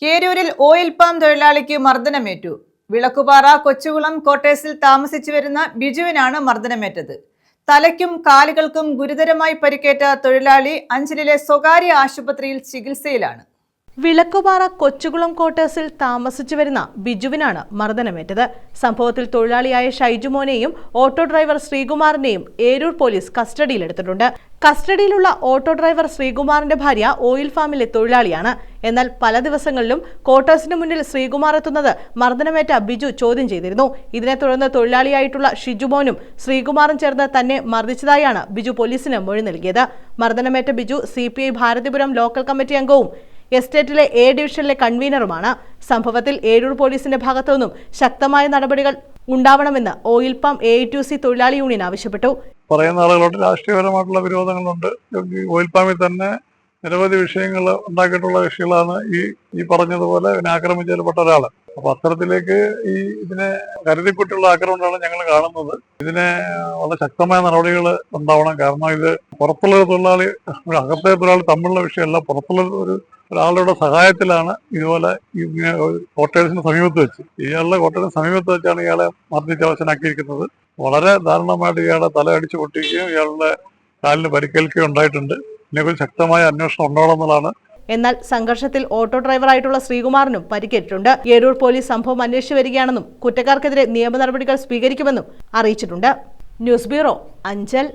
ഏരൂരിൽ oil palm തൊഴിലാളിക്ക് മർദ്ദനമേറ്റു. വിളക്കുപാറ കൊച്ചുകുളം ക്വാർട്ടേഴ്സിൽ താമസിച്ചു വരുന്ന ബിജുവിനാണ് മർദ്ദനമേറ്റത്. തലയ്ക്കും കാലുകൾക്കും ഗുരുതരമായി പരിക്കേറ്റ തൊഴിലാളി അഞ്ചലിലെ സ്വകാര്യ ആശുപത്രിയിൽ ചികിത്സയിലാണ്. വിളക്കുപാറ കൊച്ചുകുളം ക്വാർട്ടേഴ്സിൽ താമസിച്ചു വരുന്ന ബിജുവിനാണ് മർദ്ദനമേറ്റത്. സംഭവത്തിൽ തൊഴിലാളിയായ ഷൈജുമോനെയും ഓട്ടോ ഡ്രൈവർ ശ്രീകുമാറിനെയും ഏരൂർ പോലീസ് കസ്റ്റഡിയിലെടുത്തിട്ടുണ്ട്. കസ്റ്റഡിയിലുള്ള ഓട്ടോ ഡ്രൈവർ ശ്രീകുമാറിന്റെ ഭാര്യ ഓയിൽ ഫാമിലെ തൊഴിലാളിയാണ്. എന്നാൽ പല ദിവസങ്ങളിലും ക്വാർട്ടേഴ്സിന് മുന്നിൽ ശ്രീകുമാർ എത്തുന്നത് മർദ്ദനമേറ്റ ബിജു ചോദ്യം ചെയ്തിരുന്നു. ഇതിനെ തുടർന്ന് തൊഴിലാളിയായിട്ടുള്ള ഷിജുമോനും ശ്രീകുമാറും ചേർന്ന് തന്നെ മർദ്ദിച്ചതായാണ് ബിജു പോലീസിന് മൊഴി നൽകിയത്. മർദ്ദനമേറ്റ Biju CPI Bharathipuram local committee അംഗവും എസ്റ്റേറ്റിലെ A ഡിവിഷനിലെ കൺവീനറുമാണ്. സംഭവത്തിൽ ഏരൂർ പോലീസിന്റെ ഭാഗത്തുനിന്നും ശക്തമായ നടപടികൾ ഉണ്ടാവണമെന്ന് ഓയിൽ പാം AITUC തൊഴിലാളി യൂണിയൻ ആവശ്യപ്പെട്ടു. പറയുന്ന ആളുകളോട് രാഷ്ട്രീയപരമായിട്ടുള്ള വിരോധങ്ങളുണ്ട്. ഓയിൽ പാമിൽ തന്നെ നിരവധി വിഷയങ്ങൾ ഉണ്ടാക്കിയിട്ടുള്ള കക്ഷികളാണ് ഈ പറഞ്ഞതുപോലെ ആക്രമിച്ചപ്പെട്ട ഒരാള്. അപ്പൊ അത്തരത്തിലേക്ക് ഇതിനെ കരുതിക്കുട്ടിയുള്ള ആക്രമണമാണ് ഞങ്ങൾ കാണുന്നത്. ഇതിനെ വളരെ ശക്തമായ നടപടികൾ ഉണ്ടാവണം. കാരണം ഇത് പുറത്തുള്ള തൊഴിലാളി അകത്തെ തൊഴിലാളി തമ്മിലുള്ള വിഷയമല്ല. പുറത്തുള്ള ഒരാളുടെ സഹായത്തിലാണ് ഇതുപോലെ ക്വാർട്ടേഴ്സിന് സമീപത്ത് വെച്ച് ഇയാളുടെ ക്വാർട്ടേഴ്സിന് സമീപത്ത് വെച്ചാണ് ഇയാളെ മർദ്ദിച്ച് അവസാനാക്കിയിരിക്കുന്നത്. വളരെ ദാരുണമായിട്ട് ഇയാളുടെ തല അടിച്ചു പൊട്ടിക്കുകയും ഇയാളുടെ കാലിന് പരിക്കേൽക്കുകയും ഉണ്ടായിട്ടുണ്ട്. ഇതിനെക്കുറിച്ച് ശക്തമായ അന്വേഷണം ഉണ്ടാവണമെന്നുള്ളതാണ്. എന്നാൽ സംഘർഷത്തിൽ ഓട്ടോ ഡ്രൈവറായിട്ടുള്ള ശ്രീകുമാറിനും പരിക്കേറ്റിട്ടുണ്ട്. ഏരൂർ പോലീസ് സംഭവം അന്വേഷിച്ചു വരികയാണെന്നും കുറ്റക്കാർക്കെതിരെ നിയമ നടപടികൾ സ്വീകരിക്കുമെന്നും അറിയിച്ചിട്ടുണ്ട്. News bureau, Anchal.